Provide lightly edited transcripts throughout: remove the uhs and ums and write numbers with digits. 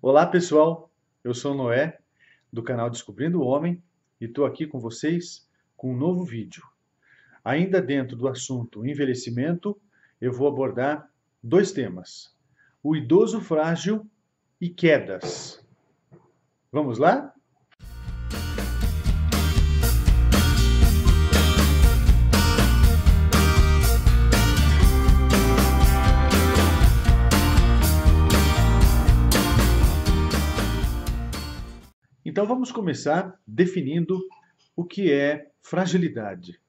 Olá pessoal, eu sou Noé, do canal Descobrindo o Homem, e estou aqui com vocês com um novo vídeo. Ainda dentro do assunto envelhecimento, eu vou abordar dois temas: o idoso frágil e quedas. Vamos lá? Então vamos começar definindo o que é fragilidade.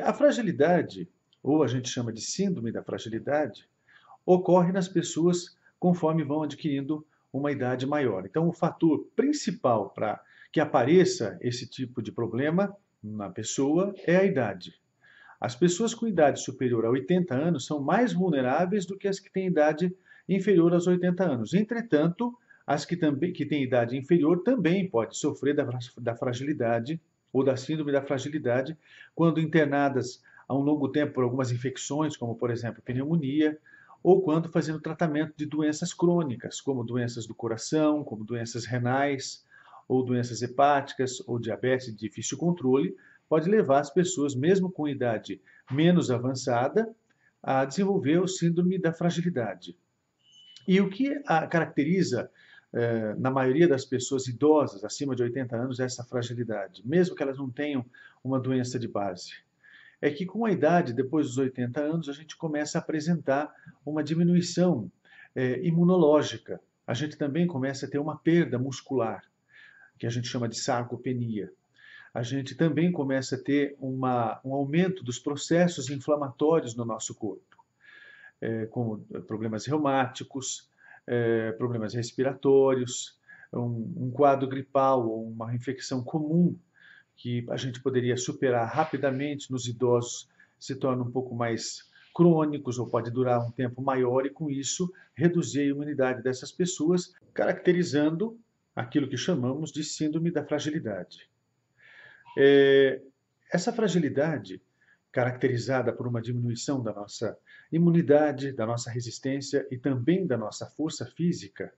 A fragilidade, ou a gente chama de síndrome da fragilidade, ocorre nas pessoas conforme vão adquirindo uma idade maior. Então, o fator principal para que apareça esse tipo de problema na pessoa é a idade. As pessoas com idade superior a 80 anos são mais vulneráveis do que as que têm idade inferior aos 80 anos. Entretanto, as que têm idade inferior também podem sofrer da fragilidade ou da síndrome da fragilidade quando internadas há um longo tempo por algumas infecções, como por exemplo pneumonia, ou quando fazendo tratamento de doenças crônicas, como doenças do coração, como doenças renais, ou doenças hepáticas, ou diabetes de difícil controle, pode levar as pessoas, mesmo com idade menos avançada, a desenvolver o síndrome da fragilidade. E o que caracteriza, na maioria das pessoas idosas, acima de 80 anos, essa fragilidade, mesmo que elas não tenham uma doença de base? É que com a idade, depois dos 80 anos, a gente começa a apresentar uma diminuição imunológica. A gente também começa a ter uma perda muscular, que a gente chama de sarcopenia. A gente também começa a ter um aumento dos processos inflamatórios no nosso corpo, como problemas reumáticos, problemas respiratórios, um quadro gripal ou uma infecção comum que a gente poderia superar rapidamente nos idosos se torna um pouco mais crônicos ou pode durar um tempo maior e com isso reduzir a imunidade dessas pessoas, caracterizando aquilo que chamamos de síndrome da fragilidade. Essa fragilidade, caracterizada por uma diminuição da nossa imunidade, da nossa resistência e também da nossa força física,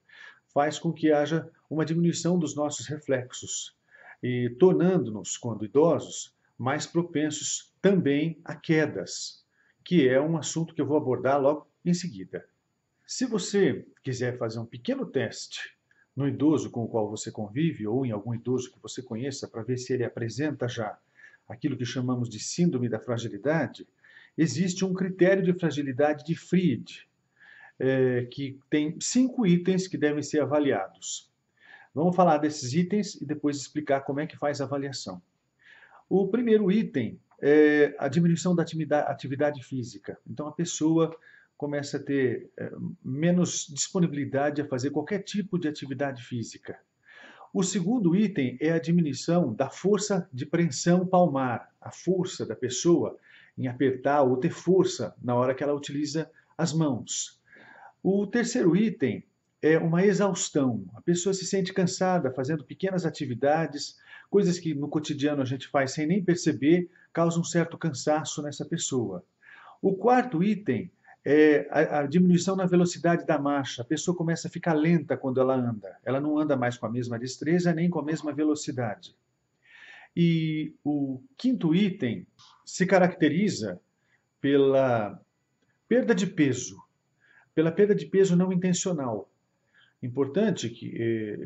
faz com que haja uma diminuição dos nossos reflexos e tornando-nos, quando idosos, mais propensos também a quedas, que é um assunto que eu vou abordar logo em seguida. Se você quiser fazer um pequeno teste no idoso com o qual você convive ou em algum idoso que você conheça para ver se ele apresenta já aquilo que chamamos de síndrome da fragilidade, existe um critério de fragilidade de Fried, que tem 5 itens que devem ser avaliados. Vamos falar desses itens e depois explicar como é que faz a avaliação. O primeiro item é a diminuição da atividade física. Então, a pessoa começa a ter menos disponibilidade a fazer qualquer tipo de atividade física. O segundo item é a diminuição da força de preensão palmar, a força da pessoa em apertar ou ter força na hora que ela utiliza as mãos. O terceiro item é uma exaustão. A pessoa se sente cansada fazendo pequenas atividades, coisas que no cotidiano a gente faz sem nem perceber, causam um certo cansaço nessa pessoa. O quarto item é a diminuição na velocidade da marcha. A pessoa começa a ficar lenta quando ela anda. Ela não anda mais com a mesma destreza nem com a mesma velocidade. E o quinto item se caracteriza pela perda de peso, pela perda de peso não intencional. Importante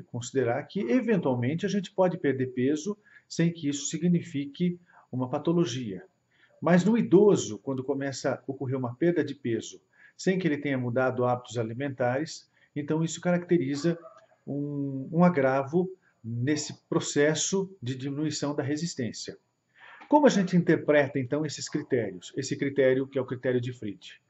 considerar que, eventualmente, a gente pode perder peso sem que isso signifique uma patologia. Mas no idoso, quando começa a ocorrer uma perda de peso, sem que ele tenha mudado hábitos alimentares, então isso caracteriza um agravo nesse processo de diminuição da resistência. Como a gente interpreta, então, esses critérios? Esse critério que é o critério de Fried.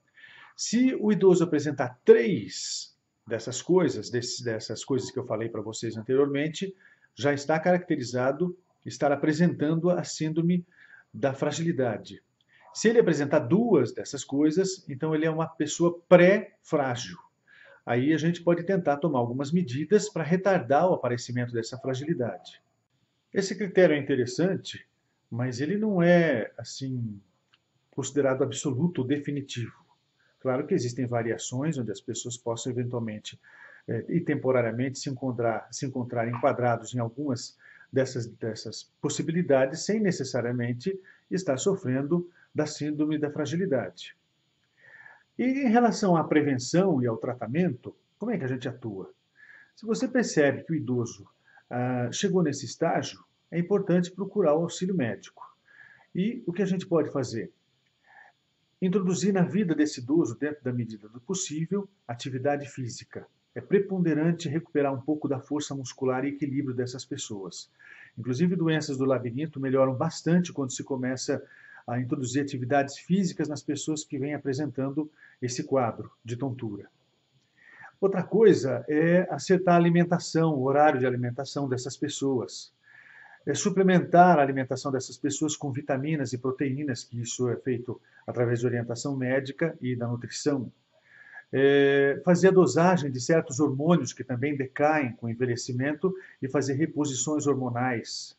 Se o idoso apresentar 3 dessas coisas que eu falei para vocês anteriormente, já está caracterizado, estar apresentando a síndrome da fragilidade. Se ele apresentar 2 dessas coisas, então ele é uma pessoa pré-frágil. Aí a gente pode tentar tomar algumas medidas para retardar o aparecimento dessa fragilidade. Esse critério é interessante, mas ele não é assim considerado absoluto ou definitivo. Claro que existem variações onde as pessoas possam eventualmente e temporariamente se encontrar enquadrados em algumas dessas possibilidades, sem necessariamente estar sofrendo da síndrome da fragilidade. E em relação à prevenção e ao tratamento, como é que a gente atua? Se você percebe que o idoso chegou nesse estágio, é importante procurar o auxílio médico. E o que a gente pode fazer? Introduzir na vida desse idoso, dentro da medida do possível, atividade física. É preponderante recuperar um pouco da força muscular e equilíbrio dessas pessoas. Inclusive, doenças do labirinto melhoram bastante quando se começa a introduzir atividades físicas nas pessoas que vêm apresentando esse quadro de tontura. Outra coisa é acertar a alimentação, o horário de alimentação dessas pessoas. É suplementar a alimentação dessas pessoas com vitaminas e proteínas, que isso é feito através de orientação médica e da nutrição. Fazer a dosagem de certos hormônios que também decaem com o envelhecimento e fazer reposições hormonais.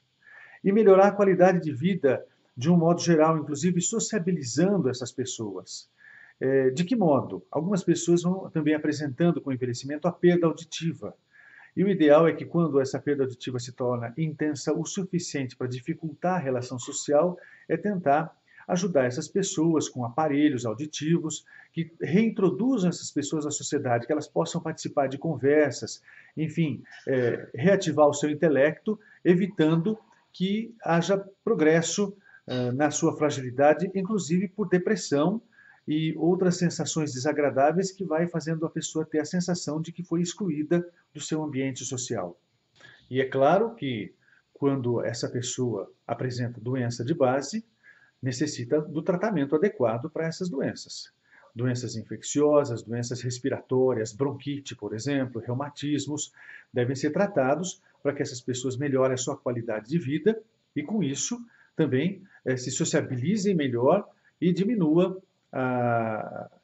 E melhorar a qualidade de vida de um modo geral, inclusive sociabilizando essas pessoas. De que modo? Algumas pessoas vão também apresentando com o envelhecimento a perda auditiva. E o ideal é que quando essa perda auditiva se torna intensa o suficiente para dificultar a relação social, é tentar ajudar essas pessoas com aparelhos auditivos que reintroduzam essas pessoas à sociedade, que elas possam participar de conversas, enfim, reativar o seu intelecto, evitando que haja progresso na sua fragilidade, inclusive por depressão e outras sensações desagradáveis que vai fazendo a pessoa ter a sensação de que foi excluída do seu ambiente social. E é claro que quando essa pessoa apresenta doença de base, necessita do tratamento adequado para essas doenças. Doenças infecciosas, doenças respiratórias, bronquite, por exemplo, reumatismos, devem ser tratados para que essas pessoas melhorem a sua qualidade de vida e, com isso, também se sociabilizem melhor e diminua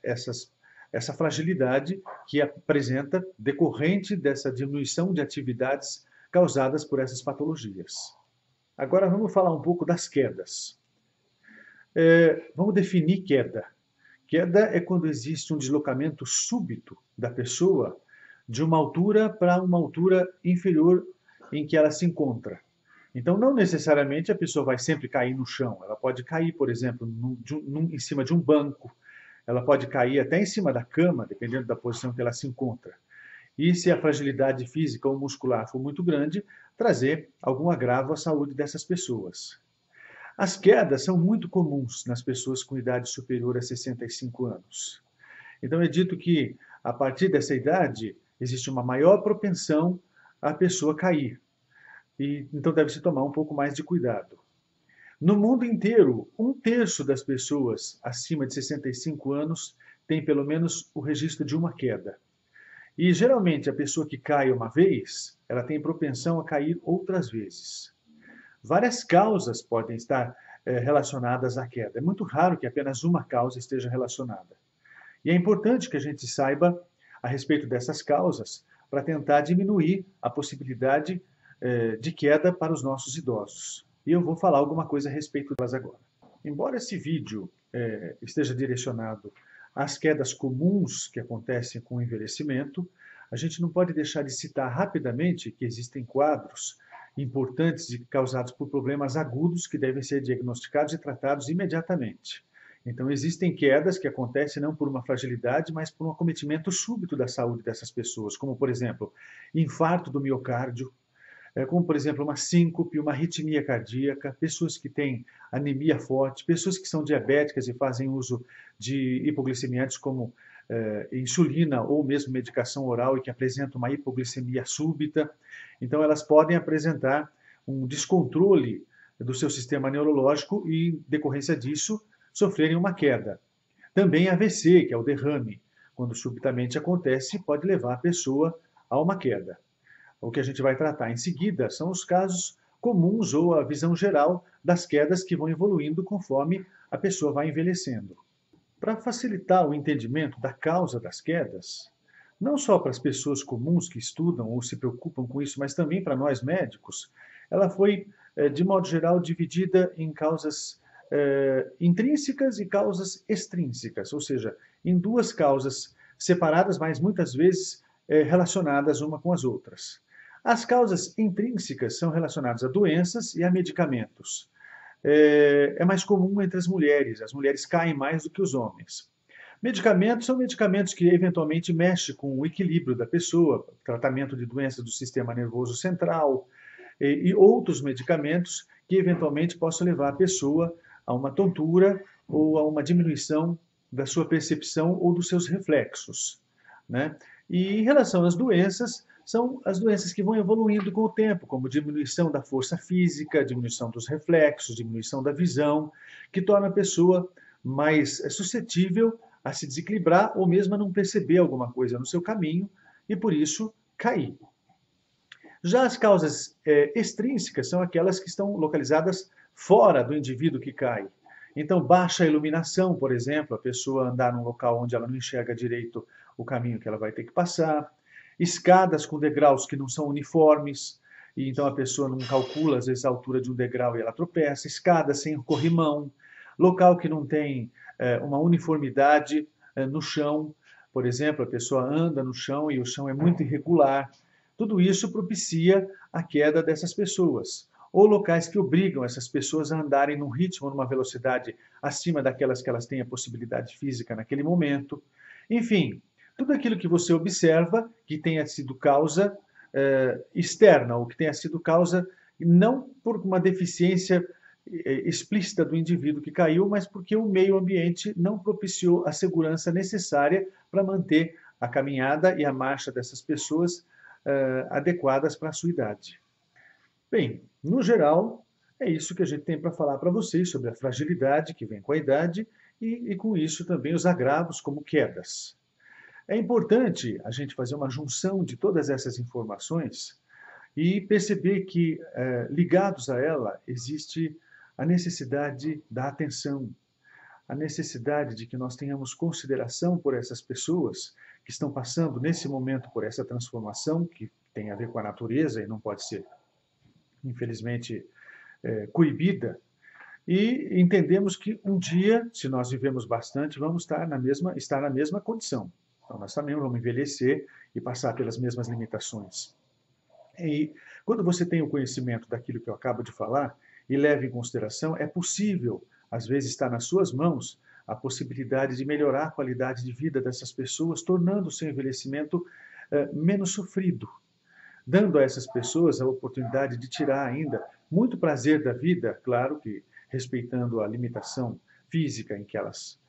essa fragilidade que apresenta decorrente dessa diminuição de atividades causadas por essas patologias. Agora vamos falar um pouco das quedas. Vamos definir queda. Queda é quando existe um deslocamento súbito da pessoa de uma altura para uma altura inferior em que ela se encontra. Então, não necessariamente a pessoa vai sempre cair no chão. Ela pode cair, por exemplo, em cima de um banco. Ela pode cair até em cima da cama, dependendo da posição que ela se encontra. E se a fragilidade física ou muscular for muito grande, trazer algum agravo à saúde dessas pessoas. As quedas são muito comuns nas pessoas com idade superior a 65 anos. Então, é dito que, a partir dessa idade, existe uma maior propensão à pessoa cair. E, então, deve-se tomar um pouco mais de cuidado. No mundo inteiro, 1/3 das pessoas acima de 65 anos tem pelo menos o registro de uma queda. E, geralmente, a pessoa que cai uma vez, ela tem propensão a cair outras vezes. Várias causas podem estar relacionadas à queda. É muito raro que apenas uma causa esteja relacionada. E é importante que a gente saiba a respeito dessas causas para tentar diminuir a possibilidade de queda para os nossos idosos. E eu vou falar alguma coisa a respeito delas agora. Embora esse vídeo esteja direcionado às quedas comuns que acontecem com o envelhecimento, a gente não pode deixar de citar rapidamente que existem quadros importantes e causados por problemas agudos que devem ser diagnosticados e tratados imediatamente. Então, existem quedas que acontecem não por uma fragilidade, mas por um acometimento súbito da saúde dessas pessoas, como, por exemplo, infarto do miocárdio, como, por exemplo, uma síncope, uma arritmia cardíaca, pessoas que têm anemia forte, pessoas que são diabéticas e fazem uso de hipoglicemiantes como insulina ou mesmo medicação oral e que apresentam uma hipoglicemia súbita. Então, elas podem apresentar um descontrole do seu sistema neurológico e, em decorrência disso, sofrerem uma queda. Também AVC, que é o derrame, quando subitamente acontece, pode levar a pessoa a uma queda. O que a gente vai tratar em seguida são os casos comuns ou a visão geral das quedas que vão evoluindo conforme a pessoa vai envelhecendo. Para facilitar o entendimento da causa das quedas, não só para as pessoas comuns que estudam ou se preocupam com isso, mas também para nós médicos, ela foi, de modo geral, dividida em causas intrínsecas e causas extrínsecas, ou seja, em duas causas separadas, mas muitas vezes relacionadas uma com as outras. As causas intrínsecas são relacionadas a doenças e a medicamentos. É mais comum entre as mulheres caem mais do que os homens. Medicamentos são medicamentos que eventualmente mexem com o equilíbrio da pessoa, tratamento de doenças do sistema nervoso central, e outros medicamentos que eventualmente possam levar a pessoa a uma tontura ou a uma diminuição da sua percepção ou dos seus reflexos, né? E em relação às doenças, são as doenças que vão evoluindo com o tempo, como diminuição da força física, diminuição dos reflexos, diminuição da visão, que torna a pessoa mais suscetível a se desequilibrar ou mesmo a não perceber alguma coisa no seu caminho e, por isso, cair. Já as causas extrínsecas são aquelas que estão localizadas fora do indivíduo que cai. Então, baixa iluminação, por exemplo, a pessoa andar num local onde ela não enxerga direito o caminho que ela vai ter que passar. Escadas com degraus que não são uniformes, e então a pessoa não calcula, às vezes, a altura de um degrau e ela tropeça. Escadas sem corrimão. Local que não tem uma uniformidade no chão. Por exemplo, a pessoa anda no chão e o chão é muito irregular. Tudo isso propicia a queda dessas pessoas. Ou locais que obrigam essas pessoas a andarem num ritmo, numa velocidade acima daquelas que elas têm a possibilidade física naquele momento. Enfim, tudo aquilo que você observa que tenha sido causa externa, ou que tenha sido causa não por uma deficiência explícita do indivíduo que caiu, mas porque o meio ambiente não propiciou a segurança necessária para manter a caminhada e a marcha dessas pessoas adequadas para a sua idade. Bem, no geral, é isso que a gente tem para falar para vocês sobre a fragilidade que vem com a idade e com isso também os agravos como quedas. É importante a gente fazer uma junção de todas essas informações e perceber que, ligados a ela, existe a necessidade da atenção, a necessidade de que nós tenhamos consideração por essas pessoas que estão passando nesse momento por essa transformação que tem a ver com a natureza e não pode ser, infelizmente, coibida. E entendemos que um dia, se nós vivemos bastante, vamos estar na mesma condição. Então, nós também vamos envelhecer e passar pelas mesmas limitações. E quando você tem o conhecimento daquilo que eu acabo de falar e leva em consideração, é possível, às vezes está nas suas mãos, a possibilidade de melhorar a qualidade de vida dessas pessoas, tornando o seu envelhecimento menos sofrido, dando a essas pessoas a oportunidade de tirar ainda muito prazer da vida, claro que respeitando a limitação física em que elas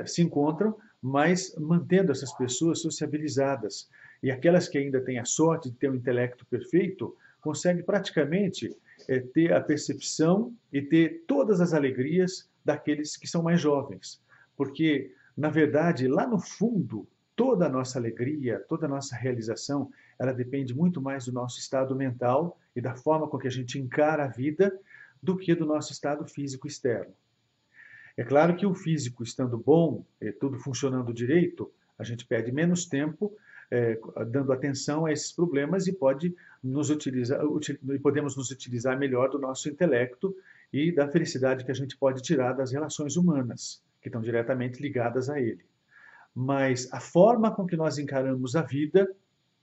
se encontram, mas mantendo essas pessoas sociabilizadas. E aquelas que ainda têm a sorte de ter um intelecto perfeito, conseguem praticamente ter a percepção e ter todas as alegrias daqueles que são mais jovens. Porque, na verdade, lá no fundo, toda a nossa alegria, toda a nossa realização, ela depende muito mais do nosso estado mental e da forma com que a gente encara a vida do que do nosso estado físico externo. É claro que o físico estando bom, tudo funcionando direito, a gente perde menos tempo dando atenção a esses problemas e podemos nos utilizar melhor do nosso intelecto e da felicidade que a gente pode tirar das relações humanas, que estão diretamente ligadas a ele. Mas a forma com que nós encaramos a vida,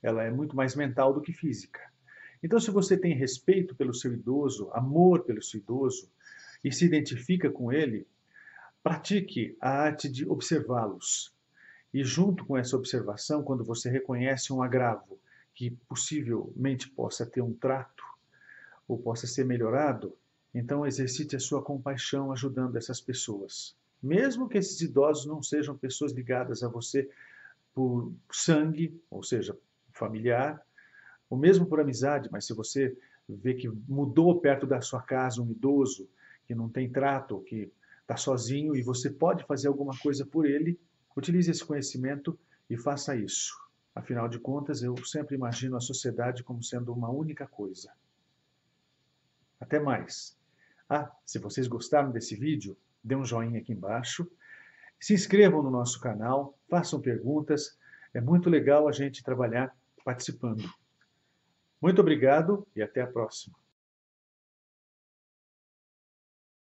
ela é muito mais mental do que física. Então, se você tem respeito pelo seu idoso, amor pelo seu idoso, e se identifica com ele, pratique a arte de observá-los. E junto com essa observação, quando você reconhece um agravo que possivelmente possa ter um trato ou possa ser melhorado, então exercite a sua compaixão ajudando essas pessoas. Mesmo que esses idosos não sejam pessoas ligadas a você por sangue, ou seja, familiar, ou mesmo por amizade, mas se você vê que mudou perto da sua casa um idoso que não tem trato, que está sozinho e você pode fazer alguma coisa por ele, utilize esse conhecimento e faça isso. Afinal de contas, eu sempre imagino a sociedade como sendo uma única coisa. Até mais. Se vocês gostaram desse vídeo, dê um joinha aqui embaixo. Se inscrevam no nosso canal, façam perguntas. É muito legal a gente trabalhar participando. Muito obrigado e até a próxima.